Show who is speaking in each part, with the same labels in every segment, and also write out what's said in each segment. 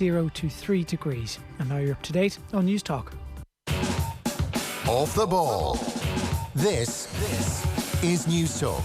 Speaker 1: 0 to 3 degrees. And now you're up to date on News Talk.
Speaker 2: Off the ball. This is News Talk.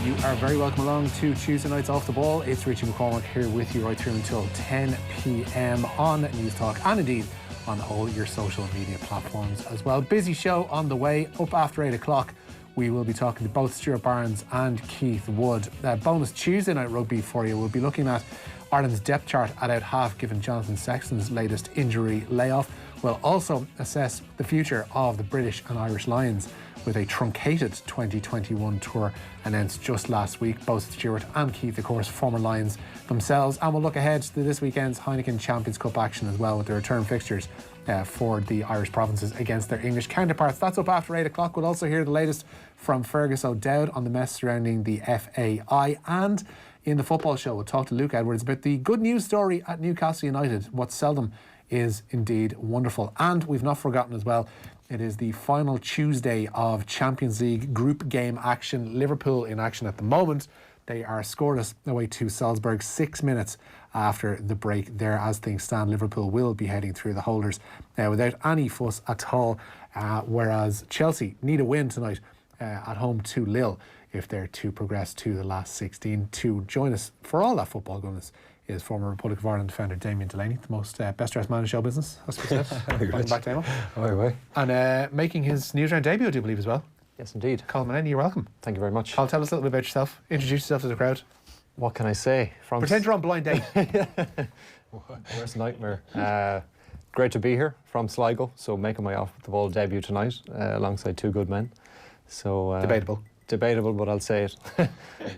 Speaker 3: You are very welcome along to Tuesday Nights Off the Ball. It's Richie McCormack here with you right through until 10 p.m. on News Talk and indeed on all your social media platforms as well. Busy show on the way. Up after 8 o'clock, we will be talking to both Stuart Barnes and Keith Wood. Bonus Tuesday night rugby for you. We'll be looking at Ireland's depth chart at out half given Jonathan Sexton's latest injury layoff. We'll also assess the future of the British and Irish Lions with a truncated 2021 tour announced just last week. Both Stuart and Keith, of course, former Lions themselves. And we'll look ahead to this weekend's Heineken Champions Cup action as well with the return fixtures for the Irish provinces against their English counterparts. That's up after 8 o'clock. We'll also hear the latest from Fergus O'Dowd on the mess surrounding the FAI. And in the football show, we'll talk to Luke Edwards about the good news story at Newcastle United, what seldom is indeed wonderful. And we've not forgotten as well, it is the final Tuesday of Champions League group game action. Liverpool in action at the moment. They are scoreless away to Salzburg 6 minutes after the break there. As things stand, Liverpool will be heading through the holders without any fuss at all, whereas Chelsea need a win tonight at home to Lille if they're to progress to the last 16. To join us for all that football goodness is former Republic of Ireland defender Damien Delaney, the most best-dressed man in show business, as we said. Welcome back, Damien. And making his Newsround debut, I do believe, as well.
Speaker 4: Yes, indeed.
Speaker 3: Colin Mullaney, you're welcome.
Speaker 4: Thank you very much.
Speaker 3: Paul, tell us a little bit about yourself. Introduce yourself to the crowd.
Speaker 4: What can I say?
Speaker 3: Pretend you're on blind date.
Speaker 4: Worst nightmare. Great to be here from Sligo, so making my off the ball debut tonight alongside two good men. So Debatable, but I'll say it.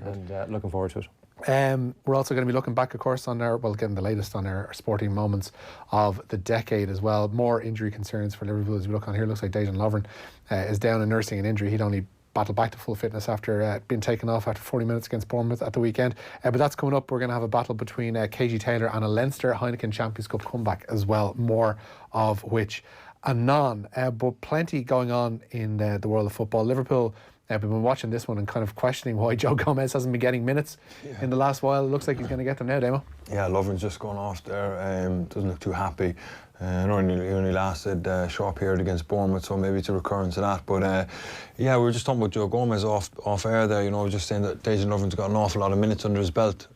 Speaker 4: And looking forward to it.
Speaker 3: We're also going to be looking back, of course, on getting the latest on our sporting moments of the decade as well. More injury concerns for Liverpool as we look on here. Looks like Dejan Lovren is down and nursing an injury. He'd only battled back to full fitness after being taken off after 40 minutes against Bournemouth at the weekend. But that's coming up. We're going to have a battle between KG Taylor and a Leinster Heineken Champions Cup comeback as well. More of which anon. But plenty going on in the world of football. Liverpool, we've been watching this one and kind of questioning why Joe Gomez hasn't been getting minutes in the last while. It looks like he's going to get them now, Damo.
Speaker 5: Yeah, Lovren's just gone off there. Doesn't look too happy. He only lasted a short period against Bournemouth, so maybe it's a recurrence of that. But yeah, we were just talking about Joe Gomez off air there. You know, just saying that Dejan Lovren's got an awful lot of minutes under his belt.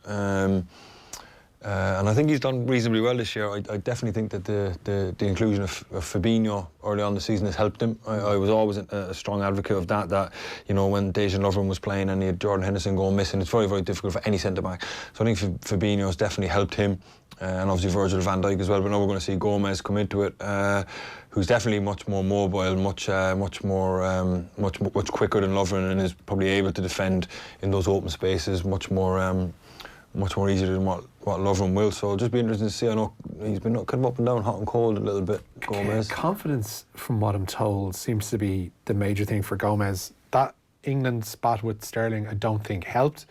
Speaker 5: And I think he's done reasonably well this year. I definitely think that the inclusion of Fabinho early on in the season has helped him. I was always a strong advocate of that, you know, when Dejan Lovren was playing and he had Jordan Henderson going missing, it's very, very difficult for any centre-back. So I think Fabinho has definitely helped him, and obviously Virgil van Dijk as well. But now we're going to see Gomez come into it, who's definitely much more mobile, much quicker than Lovren, and is probably able to defend in those open spaces much more easier than what Lovren will. So it'll just be interesting to see. I know he's been kind of up and down, hot and cold a little bit, Gomez.
Speaker 3: Confidence, from what I'm told, seems to be the major thing for Gomez. That England spot with Sterling, I don't think helped.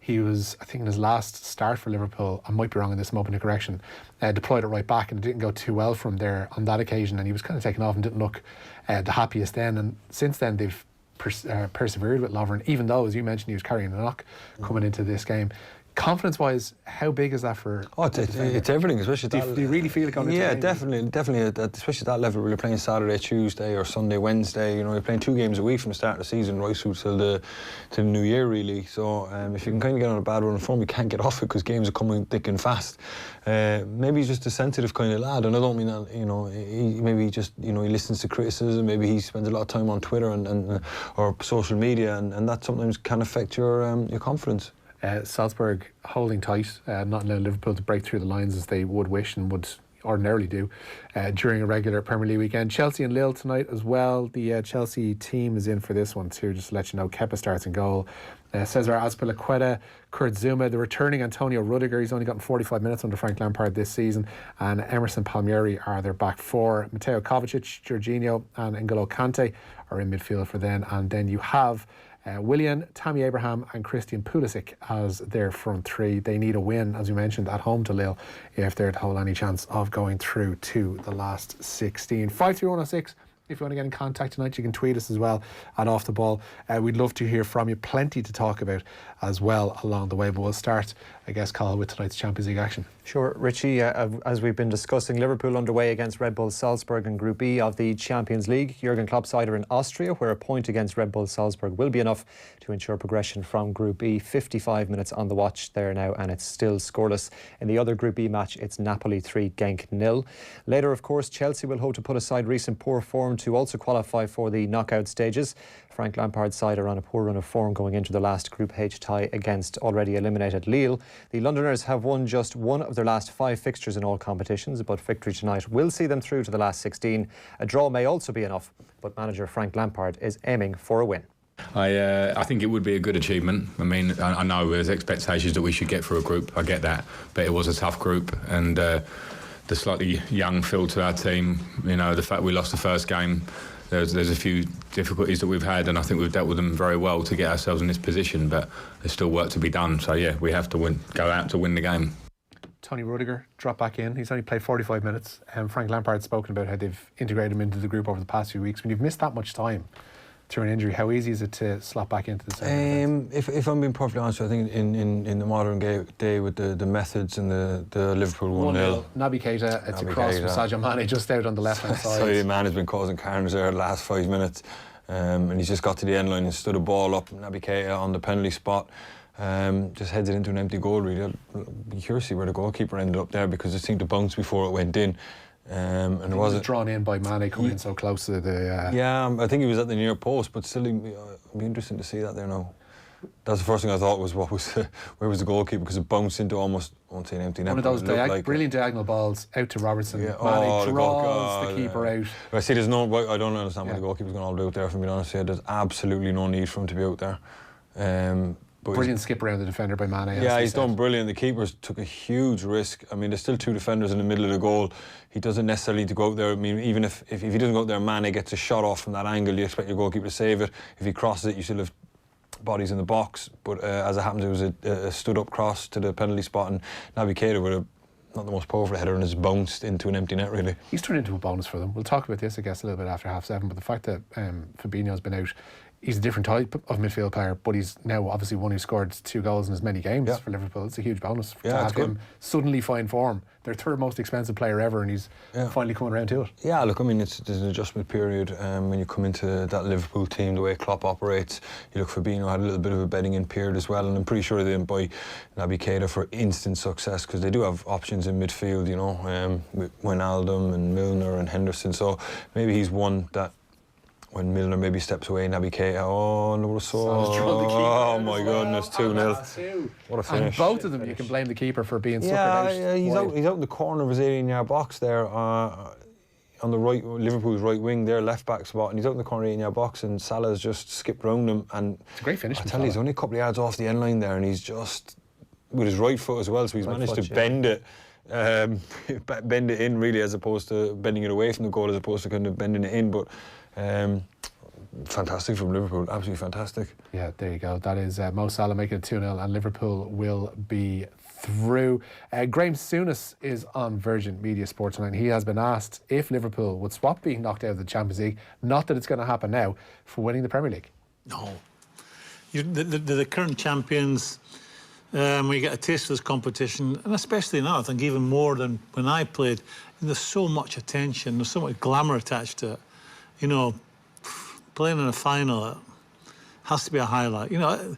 Speaker 3: He was, I think in his last start for Liverpool, I might be wrong in this, I'm open to correction, deployed it right back and it didn't go too well from there on that occasion, and he was kind of taken off and didn't look the happiest then. And since then they've persevered with Lovren, even though, as you mentioned, he was carrying a knock coming into this game. Confidence-wise, how big is that for?
Speaker 5: Oh, it's everything, especially.
Speaker 3: Do you really feel it going?
Speaker 5: Yeah, definitely. Especially at that level, where you're playing Saturday, Tuesday, or Sunday, Wednesday. You know, you're playing 2 games a week from the start of the season right through till the new year, really. So if you can kind of get on a bad run of form, you can't get off it because games are coming thick and fast. Maybe he's just a sensitive kind of lad, and I don't mean that. You know, he listens to criticism. Maybe he spends a lot of time on Twitter or social media, and that sometimes can affect your confidence.
Speaker 3: Salzburg holding tight, not allowing Liverpool to break through the lines as they would wish and would ordinarily do during a regular Premier League weekend. Chelsea and Lille tonight as well. The Chelsea team is in for this one too, just to let you know. Kepa starts in goal. Cesar Azpilicueta, Kurt Zouma, the returning Antonio Rudiger, he's only gotten 45 minutes under Frank Lampard this season, and Emerson Palmieri are their back four. Mateo Kovacic, Jorginho and N'Golo Kante are in midfield for them, and then you have Willian, Tammy Abraham and Christian Pulisic as their front three. They need a win, as you mentioned, at home to Lille if they're to hold any chance of going through to the last 16. 53106 If you want to get in contact tonight, you can tweet us as well at Off the Ball. We'd love to hear from you. Plenty to talk about as well along the way. But we'll start, I guess, Carl, with tonight's Champions League action.
Speaker 4: Sure, Richie, as we've been discussing, Liverpool underway against Red Bull Salzburg in Group E of the Champions League. Jurgen Klopp's side are in Austria, where a point against Red Bull Salzburg will be enough to ensure progression from Group E. 55 minutes on the watch there now, and it's still scoreless. In the other Group E match, it's Napoli 3, Genk 0. Later, of course, Chelsea will hope to put aside recent poor form to also qualify for the knockout stages. Frank Lampard's side are on a poor run of form going into the last Group H tie against already eliminated Lille. The Londoners have won just one of their last 5 fixtures in all competitions, but victory tonight will see them through to the last 16. A draw may also be enough, but manager Frank Lampard is aiming for a win.
Speaker 6: I think it would be a good achievement. I mean, I know there's expectations that we should get through a group. I get that, but it was a tough group, and the slightly young feel to our team, you know, the fact we lost the first game, there's a few difficulties that we've had, and I think we've dealt with them very well to get ourselves in this position, but there's still work to be done. So yeah, we have to go out to win the game.
Speaker 3: Tony Rudiger dropped back in. He's only played 45 minutes. Frank Lampard's spoken about how they've integrated him into the group over the past few weeks. When you've missed that much time through an injury, how easy is it to slot back into the centre?
Speaker 5: If I'm being perfectly honest, I think in the modern day with the methods and the Liverpool 1-0.
Speaker 3: Naby Keita, it's a cross from Sadio Mane just out on the left-hand side.
Speaker 5: Sadio Mane has been causing carnage there the last 5 minutes, and he's just got to the end line and stood a ball up. Naby Keita on the penalty spot. Just heads it into an empty goal, really. I'd be curious to see where the goalkeeper ended up there, because it seemed to bounce before it went in. And it wasn't
Speaker 3: drawn in by Mane coming in so close to the.
Speaker 5: Yeah, I think he was at the near post, but still, it'd be interesting to see that there now. That's the first thing I thought was, where was the goalkeeper? Because it bounced into almost, I won't say an empty net.
Speaker 3: One of those brilliant diagonal balls out to Robertson.
Speaker 5: Yeah.
Speaker 3: Mane draws the keeper out.
Speaker 5: I see. I don't understand why the goalkeeper's going all the way out there. If I'm being honest, there's absolutely no need for him to be out there.
Speaker 3: Brilliant skip around the defender by Mane.
Speaker 5: Yeah, he's done brilliant. The keeper's took a huge risk. I mean, there's still 2 defenders in the middle of the goal. He doesn't necessarily need to go out there. I mean, even if he doesn't go out there, Mane gets a shot off from that angle, you expect your goalkeeper to save it. If he crosses it, you still have bodies in the box. But as it happens, it was a stood-up cross to the penalty spot, and Naby Keita with not the most powerful header, and has bounced into an empty net, really.
Speaker 3: He's turned into a bonus for them. We'll talk about this, I guess, a little bit after 7:30, but the fact that Fabinho's been out, he's a different type of midfield player, but he's now obviously one who scored 2 goals in as many games for Liverpool. It's a huge bonus to have him suddenly find form. Their 3rd most expensive player ever, and he's finally coming around to it. Yeah,
Speaker 5: look, I mean, there's an adjustment period when you come into that Liverpool team, the way Klopp operates. You look, Fabinho had a little bit of a bedding in period as well, and I'm pretty sure they didn't buy Naby Keita for instant success, because they do have options in midfield, you know, with Wijnaldum and Milner and Henderson. So maybe he's one that, when Milner maybe steps away, Naby Keita, oh my goodness, 2-0. What a finish.
Speaker 3: And both of them, you can blame the keeper for being suckered out.
Speaker 5: Yeah, he's out in the corner of his 18-yard box there, on the right, Liverpool's right wing, their left-back spot, and he's out in the corner 18-yard box, and Salah's just skipped round him, and
Speaker 3: it's a great finish.
Speaker 5: I tell you, he's only a couple of yards off the end line there, and he's just, with his right foot as well, so he's managed to bend it. Bend it in, really, as opposed to bending it away from the goal, as opposed to kind of bending it in. But fantastic from Liverpool, absolutely fantastic.
Speaker 3: Yeah, there you go. That is Mo Salah making it 2-0, and Liverpool will be through. Graham Souness is on Virgin Media Sports tonight. He has been asked if Liverpool would swap being knocked out of the Champions League, not that it's going to happen now, for winning the Premier League.
Speaker 7: No. The current champions. We get a taste of this competition, and especially now, I think even more than when I played, there's so much attention, there's so much glamour attached to it. You know, playing in a final has to be a highlight. You know,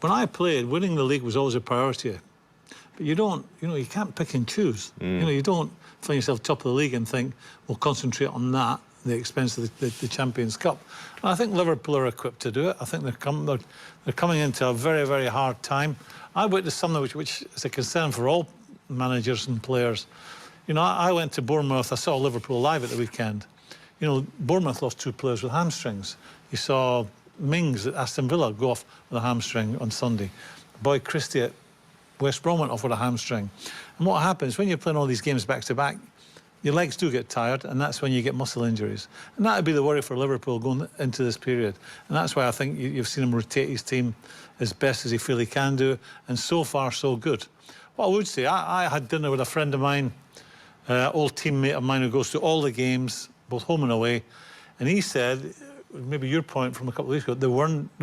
Speaker 7: when I played, winning the league was always a priority. But you can't pick and choose. You know, you don't find yourself top of the league and think, we'll concentrate on that at the expense of the Champions Cup. And I think Liverpool are equipped to do it. I think they're coming into a very, very hard time. I witnessed something which is a concern for all managers and players. You know, I went to Bournemouth. I saw Liverpool live at the weekend. You know, Bournemouth lost 2 players with hamstrings. You saw Mings at Aston Villa go off with a hamstring on Sunday. Boy Christie at West Brom went off with a hamstring. And what happens when you're playing all these games back to back, your legs do get tired, and that's when you get muscle injuries. And that would be the worry for Liverpool going into this period. And that's why I think you've seen him rotate his team as best as he feel he can do, and so far so good. What I would say, I had dinner with a friend of mine, old teammate of mine who goes to all the games, both home and away. And he said, maybe your point from a couple of weeks ago, they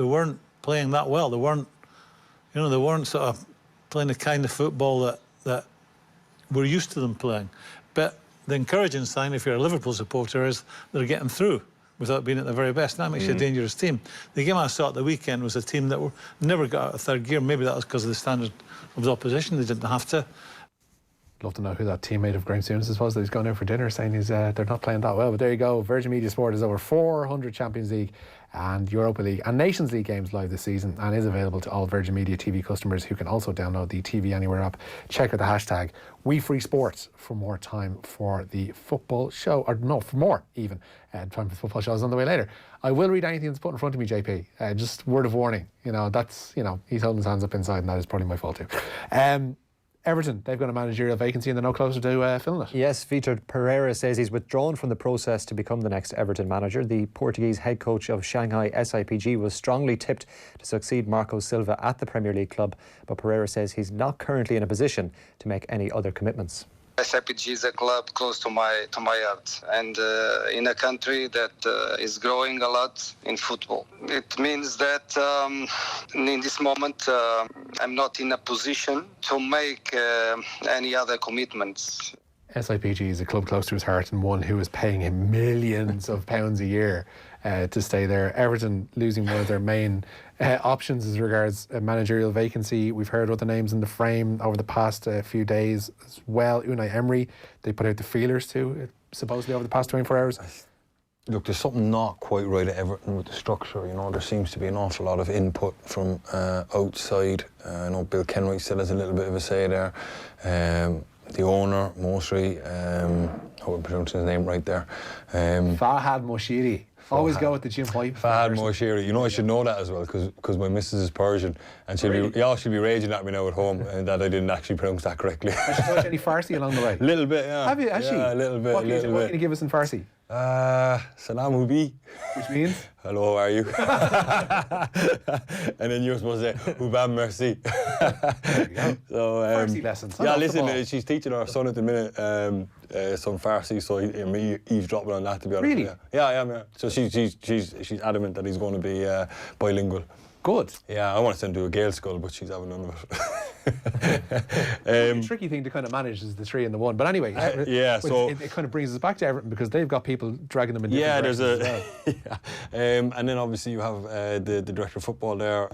Speaker 7: weren't playing that well. They weren't sort of playing the kind of football that we're used to them playing. But the encouraging sign, if you're a Liverpool supporter, is they're getting through without being at the very best. That makes you a dangerous team. The game I saw at the weekend was a team that never got out of third gear. Maybe that was because of the standard of the opposition. They didn't have to.
Speaker 3: Love to know who that teammate of Graham Souness was that he's gone out for dinner saying they're not playing that well. But there you go. Virgin Media Sport is over 400 Champions League and Europa League and Nations League games live this season and is available to all Virgin Media TV customers who can also download the TV Anywhere app. Check out the hashtag #WeFreeSports for more time for the football show, or no, for more even. Time for the football show is on the way later. I will read anything that's put in front of me, JP. Just word of warning. That's, he's holding his hands up inside and that is probably my fault too. Everton, they've got a managerial vacancy and they're no closer to filling it.
Speaker 4: Yes, Vitor Pereira says he's withdrawn from the process to become the next Everton manager. The Portuguese head coach of Shanghai SIPG was strongly tipped to succeed Marco Silva at the Premier League club, but Pereira says he's not currently in a position to make any other commitments.
Speaker 8: SIPG is a club close to my heart, and in a country that is growing a lot in football. It means that in this moment I'm not in a position to make any other commitments.
Speaker 3: SIPG is a club close to his heart and one who is paying him millions of pounds a year to stay there. Everton losing one of their main options as regards a managerial vacancy. We've heard other names in the frame over the past few days as well. Unai Emery, they put out the feelers too, supposedly over the past 24 hours.
Speaker 5: Look, there's something not quite right at Everton with the structure. There seems to be an awful lot of input from outside. I know Bill Kenwright still has a little bit of a say there. The owner, Mosri, hope I'm pronouncing his name right there.
Speaker 3: Fahad Moshiri. Always go with the Jim White.
Speaker 5: Fahad Moshiri. I should know that as well because my missus is Persian and she'll be raging at me now at home that I didn't actually pronounce that correctly.
Speaker 3: Has she taught any Farsi along the way?
Speaker 5: A little bit, yeah.
Speaker 3: Have you? Has she?
Speaker 5: Yeah, a little bit.
Speaker 3: What can you give us in Farsi?
Speaker 5: Salam Hubi.
Speaker 3: Which means?
Speaker 5: Hello, how are you? And then you're supposed to say, Hubam merci.
Speaker 3: There you go.
Speaker 5: So,
Speaker 3: Farsi lessons.
Speaker 5: Yeah, listen, she's teaching our son at the minute some Farsi, so I'm eavesdropping on that, to be honest.
Speaker 3: Really?
Speaker 5: Yeah. So she's adamant that he's going to be bilingual.
Speaker 3: Good.
Speaker 5: Yeah, I want to send him to a Gael school, but she's having none of it.
Speaker 3: A tricky thing to kind of manage is the 3 and the 1. But anyway,
Speaker 5: so
Speaker 3: it kind of brings us back to Everton because they've got people dragging them in different directions as well.
Speaker 5: And then obviously you have the director of football there,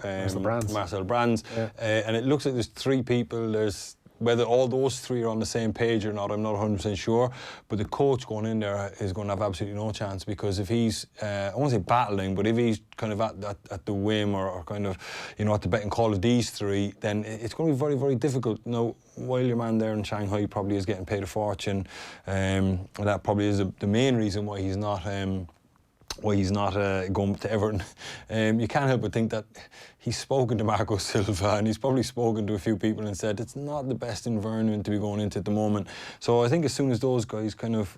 Speaker 5: Marcel Brands.
Speaker 3: Yeah.
Speaker 5: And it looks like there's 3 people. There's whether all those 3 are on the same page or not, I'm not 100% sure. But the coach going in there is going to have absolutely no chance because if he's, I won't say battling, but if he's kind of at the whim or kind of, at the beck and call of these 3, then it's going to be very, very difficult. Now, while your man there in Shanghai probably is getting paid a fortune, and that probably is the main reason why he's not going to Everton. You can't help but think that he's spoken to Marco Silva and he's probably spoken to a few people and said it's not the best environment to be going into at the moment. So I think as soon as those guys kind of,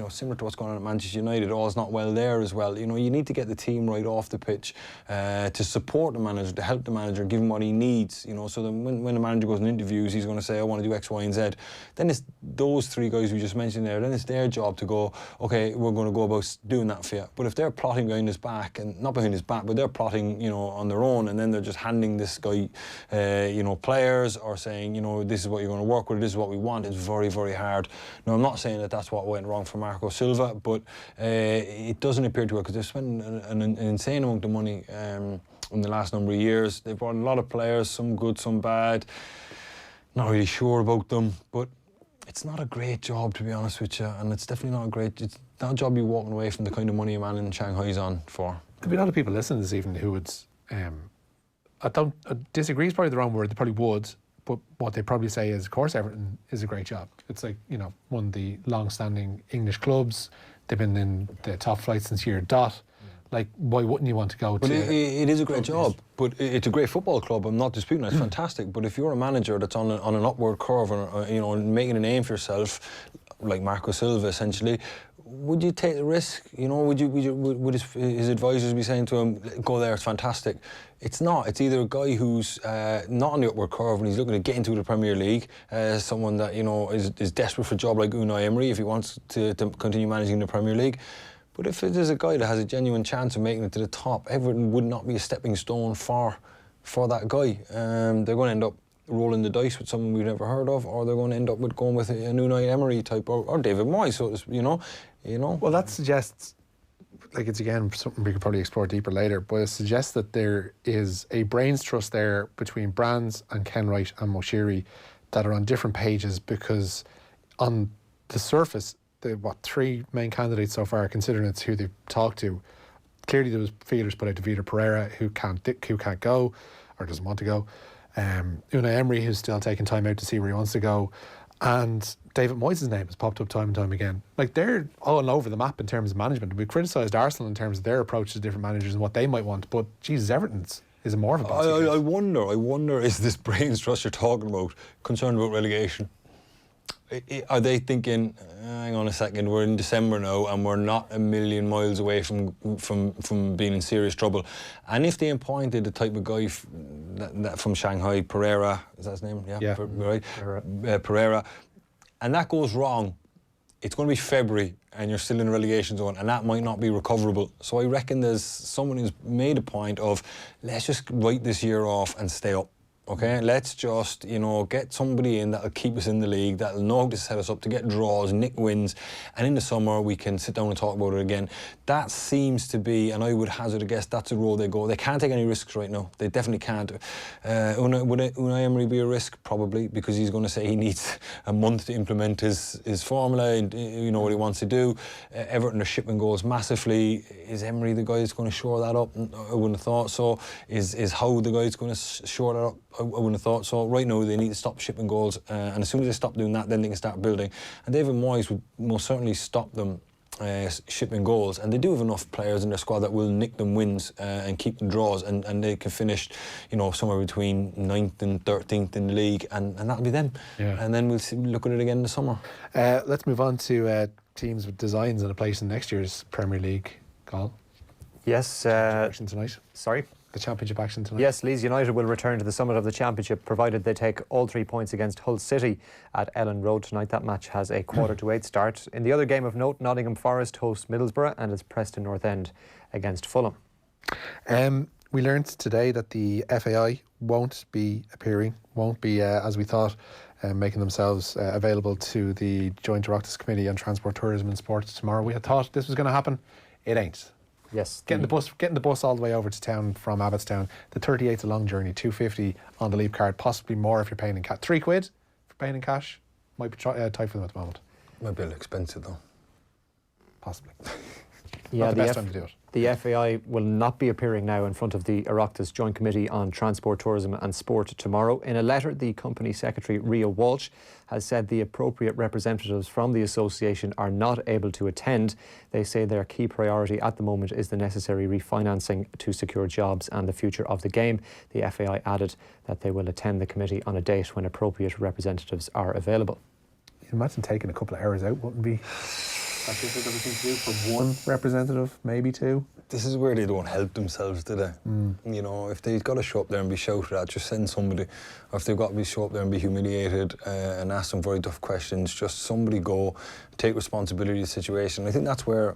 Speaker 5: similar to what's going on at Manchester United, all's not well there as well. You need to get the team right off the pitch to support the manager, to help the manager, give him what he needs. So that when the manager goes in interviews, he's going to say, I want to do X, Y, and Z. Then it's those 3 guys we just mentioned there. Then it's their job to go, okay, we're going to go about doing that for you. But if they're plotting behind his back, and not behind his back, but they're plotting, on their own, and then they're just handing this guy, players or saying, this is what you're going to work with, this is what we want. It's very, very hard. Now, I'm not saying that that's what went wrong for Marco Silva, but it doesn't appear to work because they've spent an insane amount of money in the last number of years. They've brought a lot of players, some good, some bad. Not really sure about them, but it's not a great job, to be honest with you, and it's definitely it's not a job you're walking away from the kind of money a man in Shanghai's on for.
Speaker 3: There'll be a lot of people listening this evening who would, disagree is probably the wrong word, they probably would, but what they probably say is, of course, Everton is a great job. It's like, one of the long-standing English clubs. They've been in the top flight since year dot. Like, why wouldn't you want to go to...
Speaker 5: But it is a great job, but it's a great football club. I'm not disputing that. It's fantastic. But if you're a manager that's on an upward curve and, making a name for yourself, like Marco Silva, essentially, would you take the risk? Would his advisors be saying to him, go there, it's fantastic? It's not. It's either a guy who's not on the upward curve and he's looking to get into the Premier League, someone that, is desperate for a job like Unai Emery if he wants to continue managing the Premier League. But if it is a guy that has a genuine chance of making it to the top, Everton would not be a stepping stone for that guy. They're going to end up rolling the dice with someone we've never heard of, or they're going to end up with going with a Unai Emery type, or David Moyes. So you know.
Speaker 3: Well, that suggests, like, it's again something we could probably explore deeper later, but it suggests that there is a brains trust there between Brands and Kenwright and Moshiri that are on different pages, because on the surface, the three main candidates so far, considering it's who they've talked to, clearly there was feelers put out to Vitor Pereira, who can't go or doesn't want to go. Unai Emery, who's still taking time out to see where he wants to go, and David Moyes' name has popped up time and time again. Like, they're all over the map in terms of management. We've criticised Arsenal in terms of their approach to different managers and what they might want, but Jesus, Everton's is more of a basket.
Speaker 5: I wonder, is this brains trust you're talking about concerned about relegation? Are they thinking, hang on a second, we're in December now and we're not a million miles away from being in serious trouble? And if they appointed the type of guy from Shanghai, Pereira, is that his name? Yeah. Right. Pereira. And that goes wrong, it's going to be February and you're still in a relegation zone, and that might not be recoverable. So I reckon there's someone who's made a point of, let's just write this year off and stay up. Okay, let's just, get somebody in that'll keep us in the league, that'll know how to set us up to get draws, nick wins, and in the summer we can sit down and talk about it again. That seems to be, and I would hazard a guess, that's the road they go. They can't take any risks right now. They definitely can't. Would Unai Emery be a risk? Probably, because he's going to say he needs a month to implement his formula, and what he wants to do. Everton are shipping goals massively. Is Emery the guy that's going to shore that up? I wouldn't have thought so. Is Howe the guy that's going to shore that up? I wouldn't have thought so. Right now they need to stop shipping goals, and as soon as they stop doing that, then they can start building. And David Moyes would most certainly stop them shipping goals, and they do have enough players in their squad that will nick them wins and keep them draws, and they can finish somewhere between 9th and 13th in the league, and that'll be them. And then we'll look at it again in the summer.
Speaker 3: Let's move on to teams with designs and a place in next year's Premier League. Carl?
Speaker 4: Yes.
Speaker 3: Action tonight.
Speaker 4: Sorry?
Speaker 3: The Championship action tonight.
Speaker 4: Yes, Leeds United will return to the summit of the Championship, provided they take all 3 points against Hull City at Ellen Road tonight. That match has a 7:45 start. In the other game of note, Nottingham Forest host Middlesbrough, and it's Preston North End against Fulham.
Speaker 3: We learned today that the FAI won't be appearing, as we thought, making themselves available to the Joint Oireachtas Committee on Transport, Tourism and Sports tomorrow. We had thought this was going to happen. It ain't.
Speaker 4: Yes.
Speaker 3: Getting the bus all the way over to town from Abbottstown. The 38's a long journey, $2.50 on the Leap card, possibly more if you're paying in cash. £3 for paying in cash. Might be tight for them at the moment.
Speaker 5: Might be a little expensive though.
Speaker 3: Possibly.
Speaker 4: Yeah,
Speaker 3: not the best time to do it.
Speaker 4: The FAI will not be appearing now in front of the Oireachtas Joint Committee on Transport, Tourism and Sport tomorrow. In a letter, the company secretary, Ria Walsh, has said the appropriate representatives from the association are not able to attend. They say their key priority at the moment is the necessary refinancing to secure jobs and the future of the game. The FAI added that they will attend the committee on a date when appropriate representatives are available.
Speaker 3: You can imagine taking a couple of hours out wouldn't be that difficult of a thing to do for one representative, maybe two.
Speaker 5: This is where they don't help themselves, do they? If they've got to show up there and be shouted at, just send somebody. Or if they've got to show up there and be humiliated and ask them very tough questions, just somebody go, take responsibility of the situation. I think that's where,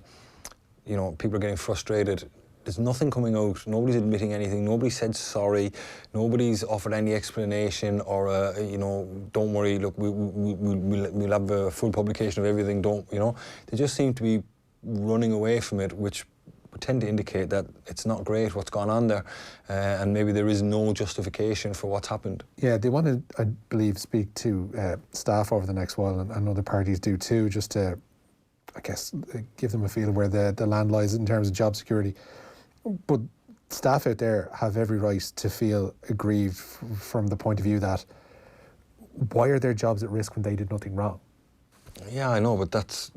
Speaker 5: people are getting frustrated. There's nothing coming out. Nobody's admitting anything. Nobody said sorry. Nobody's offered any explanation or, don't worry, look, we'll have a full publication of everything. They just seem to be running away from it, which would tend to indicate that it's not great what's gone on there, and maybe there is no justification for what's happened.
Speaker 3: Yeah, they want to, I believe, speak to staff over the next while, and other parties do too, just to, I guess, give them a feel of where the land lies in terms of job security. But staff out there have every right to feel aggrieved from the point of view that why are their jobs at risk when they did nothing wrong?
Speaker 5: Yeah, I know, but that's,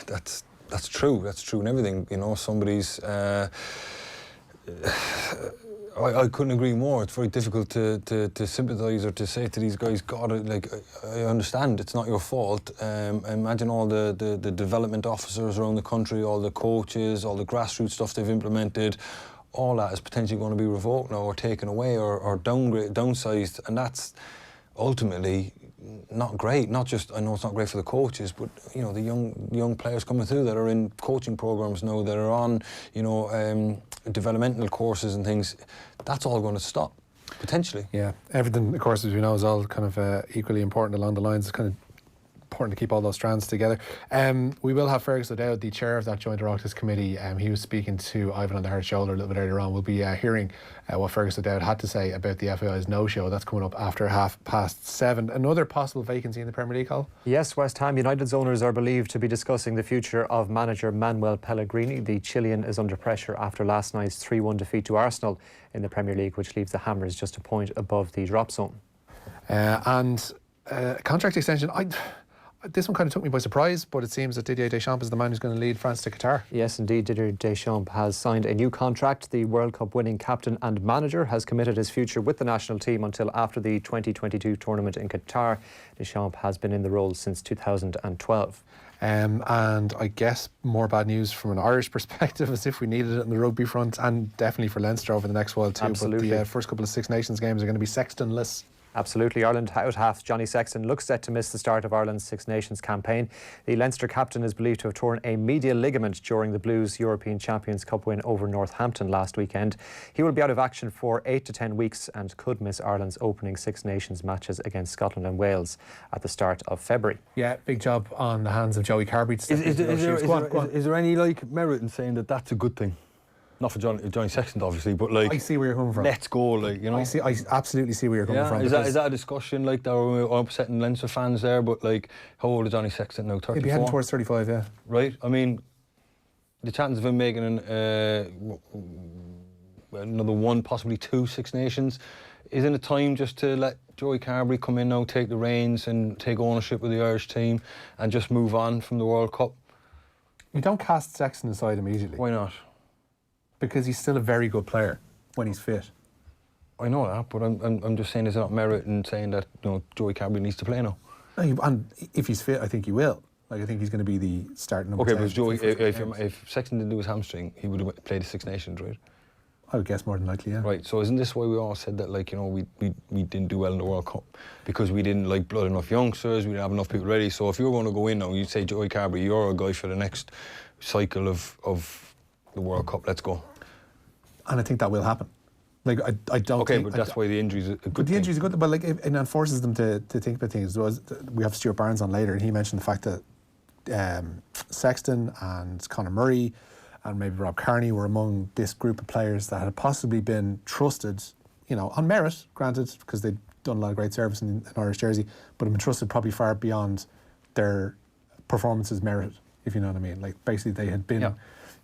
Speaker 5: that's true. That's true in everything. Somebody's... I couldn't agree more. It's very difficult to sympathise or to say to these guys, God, I understand it's not your fault. Imagine all the development officers around the country, all the coaches, all the grassroots stuff they've implemented. All that is potentially going to be revoked now or taken away or downsized, and that's ultimately not great. Not just, I know it's not great for the coaches, but you know, the young players coming through that are in coaching programs now, that are on, you know, developmental courses and things. That's all going to stop potentially.
Speaker 3: Yeah, everything, of course, as we know, is all kind of equally important along the lines. It's kind of important to keep all those strands together. We will have Fergus O'Dowd, the chair of that joint Oireachtas committee. He was speaking to Ivan on the Hard Shoulder a little bit earlier on. We'll be hearing what Fergus O'Dowd had to say about the FAI's no-show. That's coming up after 7:30. Another possible vacancy in the Premier League, Hall?
Speaker 4: Yes, West Ham United's owners are believed to be discussing the future of manager Manuel Pellegrini. The Chilean is under pressure after last night's 3-1 defeat to Arsenal in the Premier League, which leaves the Hammers just a point above the drop zone.
Speaker 3: Contract extension, this one kind of took me by surprise, but it seems that Didier Deschamps is the man who's going to lead France to Qatar.
Speaker 4: Yes, indeed, Didier Deschamps has signed a new contract. The World Cup winning captain and manager has committed his future with the national team until after the 2022 tournament in Qatar. Deschamps has been in the role since 2012.
Speaker 3: And I guess more bad news from an Irish perspective, as if we needed it in the rugby front, and definitely for Leinster over the next while too.
Speaker 4: Absolutely.
Speaker 3: But the first couple of Six Nations games are going to be Sexton-less.
Speaker 4: Absolutely. Ireland out half Johnny Sexton looks set to miss the start of Ireland's Six Nations campaign. The Leinster captain is believed to have torn a medial ligament during the Blues' European Champions Cup win over Northampton last weekend. He will be out of action for 8 to 10 weeks and could miss Ireland's opening Six Nations matches against Scotland and Wales at the start of February.
Speaker 3: Yeah, big job on the hands of Joey Carbery.
Speaker 5: Is there any merit in saying that that's a good thing? Not for Johnny Sexton, obviously, but I
Speaker 3: see where you're coming from.
Speaker 5: Let's go,
Speaker 3: I absolutely see where you're coming from.
Speaker 5: Is that a discussion that we're upsetting Leinster fans there? But how old is Johnny Sexton now? 34.
Speaker 3: He'll be heading towards 35, yeah.
Speaker 5: Right. I mean, the chances of him making another one, possibly 2 Six Nations, isn't it time just to let Joey Carbery come in now, take the reins and take ownership of the Irish team and just move on from the World Cup?
Speaker 3: You don't cast Sexton aside immediately.
Speaker 5: Why not?
Speaker 3: Because he's still a very good player when he's fit.
Speaker 5: I know that, but I'm just saying there's not merit in saying that Joey Carbery needs to play now.
Speaker 3: And if he's fit, I think he will. I think he's going to be the starting number 10.
Speaker 5: Okay, but Joey, if Sexton didn't do his hamstring, he would have played the Six Nations, right?
Speaker 3: I would guess more than likely, yeah.
Speaker 5: Right, so isn't this why we all said that, we didn't do well in the World Cup? Because we didn't blood enough youngsters, we didn't have enough people ready. So if you're going to go in now, you'd say, Joey Carbery, you're a guy for the next cycle of the World Cup, let's go.
Speaker 3: And I think that will happen. I don't.
Speaker 5: Okay, but that's why the injuries are a good thing.
Speaker 3: But the injuries are good, but it forces them to think about things. We have Stuart Barnes on later, and he mentioned the fact that Sexton and Conor Murray and maybe Rob Kearney were among this group of players that had possibly been trusted, on merit, granted, because they'd done a lot of great service in an Irish jersey, but have been trusted probably far beyond their performances merited, if you know what I mean. Basically they had been. Yeah.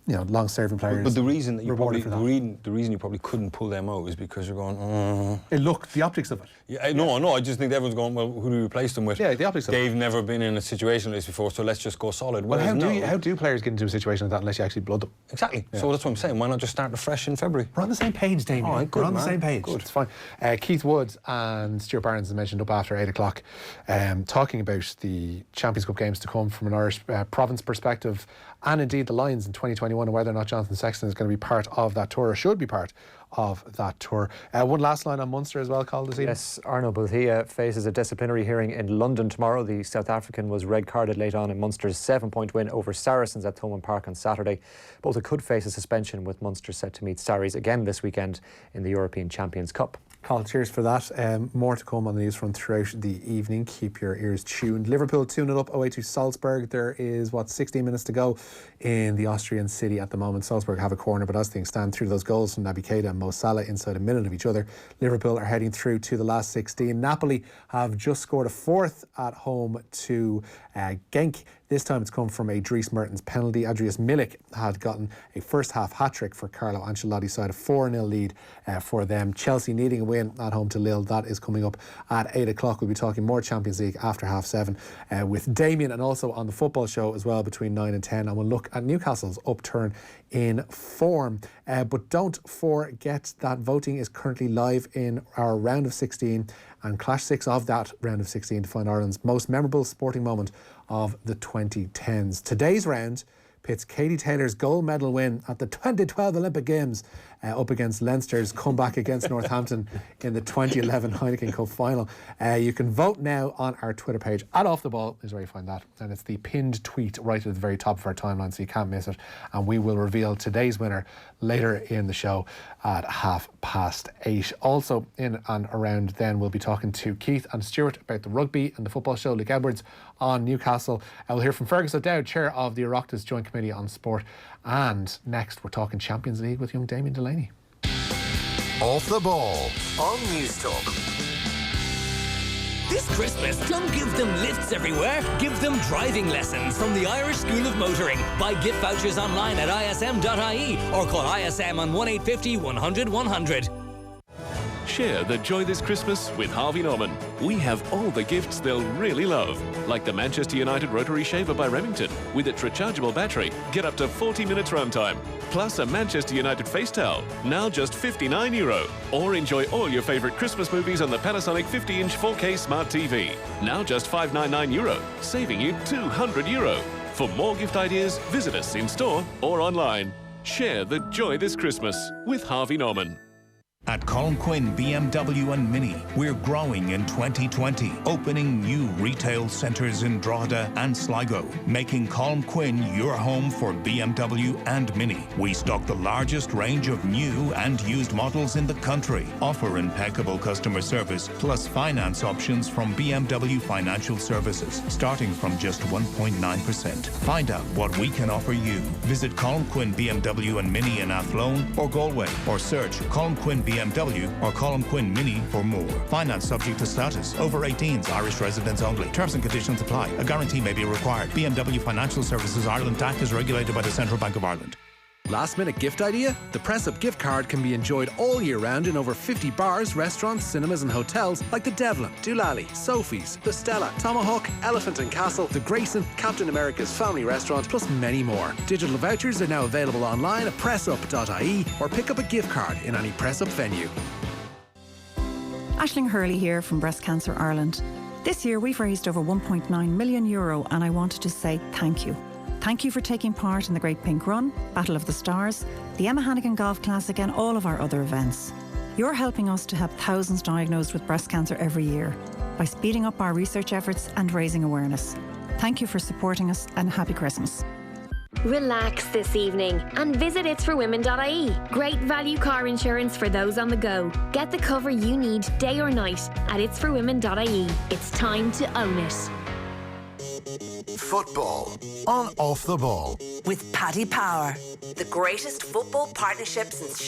Speaker 3: Long-serving players.
Speaker 5: But the reason that you probably couldn't pull them out is because you're going.
Speaker 3: Look, the optics of it.
Speaker 5: Yeah, no. I just think everyone's going. Well, who do we replace them with?
Speaker 3: Yeah, the optics of it.
Speaker 5: They've never been in a situation like this before, so let's just go solid.
Speaker 3: Well, how do players get into a situation like that unless you actually blood them?
Speaker 5: Exactly. Yeah. So that's what I'm saying. Why not just start afresh in February?
Speaker 3: We're on the same page, Damien.
Speaker 5: All right, good,
Speaker 3: We're on
Speaker 5: man.
Speaker 3: the same page.
Speaker 5: Good.
Speaker 3: It's fine. Keith Wood and Stuart Barnes, as mentioned, up after 8 o'clock, talking about the Champions Cup games to come from an Irish province perspective, and indeed the Lions in 2021, and whether or not Jonathan Sexton is going to be part of that tour, or should be part of that tour. One last line on Munster as well, Carl, this evening. Yes,
Speaker 4: Arno Boothia faces a disciplinary hearing in London tomorrow. The South African was red-carded late on in Munster's 7-point win over Saracens at Thomond Park on Saturday. Both could face a suspension, with Munster set to meet Sarries again this weekend in the European Champions Cup.
Speaker 3: Carl, cheers for that. More to come on the news front throughout the evening. Keep your ears tuned. Liverpool 2-0 up away to Salzburg. There is, 16 minutes to go in the Austrian city at the moment. Salzburg have a corner, but as things stand, through those goals from Naby Keita and Mo Salah inside a minute of each other, Liverpool are heading through to the last 16. Napoli have just scored a fourth at home to Genk. This time it's come from a Dries Mertens penalty. Adrius Milik had gotten a first-half hat-trick for Carlo Ancelotti's side, a 4-0 lead for them. Chelsea needing a win at home to Lille. That is coming up at 8 o'clock. We'll be talking more Champions League after 7:30 with Damien, and also on the football show as well between 9 and 10. And we'll look at Newcastle's upturn in form. But don't forget that voting is currently live in our round of 16 and Clash 6 of that round of 16 to find Ireland's most memorable sporting moment of the 2010s. Today's round pits Katie Taylor's gold medal win at the 2012 Olympic Games up against Leinster's comeback against Northampton in the 2011 Heineken Cup final. You can vote now on our Twitter page. @OffTheBall is where you find that. And it's the pinned tweet right at the very top of our timeline, so you can't miss it. And we will reveal today's winner later in the show at 8:30. Also in and around then, we'll be talking to Keith and Stuart about the rugby and the football show. Luke Edwards on Newcastle. We'll hear from Fergus O'Dowd, chair of the Oireachtas Joint Committee on Sport. And next, we're talking Champions League with young Damien Delaney.
Speaker 2: Off the Ball on News Talk.
Speaker 9: This Christmas, don't give them lifts everywhere. Give them driving lessons from the Irish School of Motoring. Buy gift vouchers online at ism.ie or call ISM on 1850 100 100.
Speaker 10: Share the joy this Christmas with Harvey Norman. We have all the gifts they'll really love, like the Manchester United Rotary Shaver by Remington. With its rechargeable battery, get up to 40 minutes runtime. Plus a Manchester United face towel, now just €59. Or enjoy all your favourite Christmas movies on the Panasonic 50-inch 4K Smart TV, now just €599, saving you €200. For more gift ideas, visit us in store or online. Share the joy this Christmas with Harvey Norman.
Speaker 11: At Colm Quinn BMW and Mini, we're growing in 2020, opening new retail centres in Drogheda and Sligo, making Colm Quinn your home for BMW and Mini. We stock the largest range of new and used models in the country, offer impeccable customer service, plus finance options from BMW Financial Services, starting from just 1.9%. Find out what we can offer you. Visit Colm Quinn BMW and Mini in Athlone or Galway, or search Colm Quinn BMW or Colm Quinn Mini for more. Finance subject to status. Over 18s, Irish residents only. Terms and conditions apply. A guarantee may be required. BMW Financial Services Ireland DAC is regulated by the Central Bank of Ireland.
Speaker 12: Last minute gift idea? The Press Up gift card can be enjoyed all year round in over 50 bars, restaurants, cinemas and hotels like the Devlin, Doolally, Sophie's, the Stella, Tomahawk, Elephant and Castle, the Grayson, Captain America's Family Restaurant, plus many more. Digital vouchers are now available online at pressup.ie or pick up a gift card in any Press Up venue.
Speaker 13: Aisling Hurley here from Breast Cancer Ireland. This year we've raised over €1.9 million and I wanted to say thank you. Thank you for taking part in the Great Pink Run, Battle of the Stars, the Emma Hannigan Golf Classic and all of our other events. You're helping us to have thousands diagnosed with breast cancer every year by speeding up our research efforts and raising awareness. Thank you for supporting us and happy Christmas.
Speaker 14: Relax this evening and visit itsforwomen.ie. Great value car insurance for those on the go. Get the cover you need day or night at itsforwomen.ie. It's time to own it.
Speaker 2: Football on Off the Ball
Speaker 15: with Paddy Power, the greatest football partnership since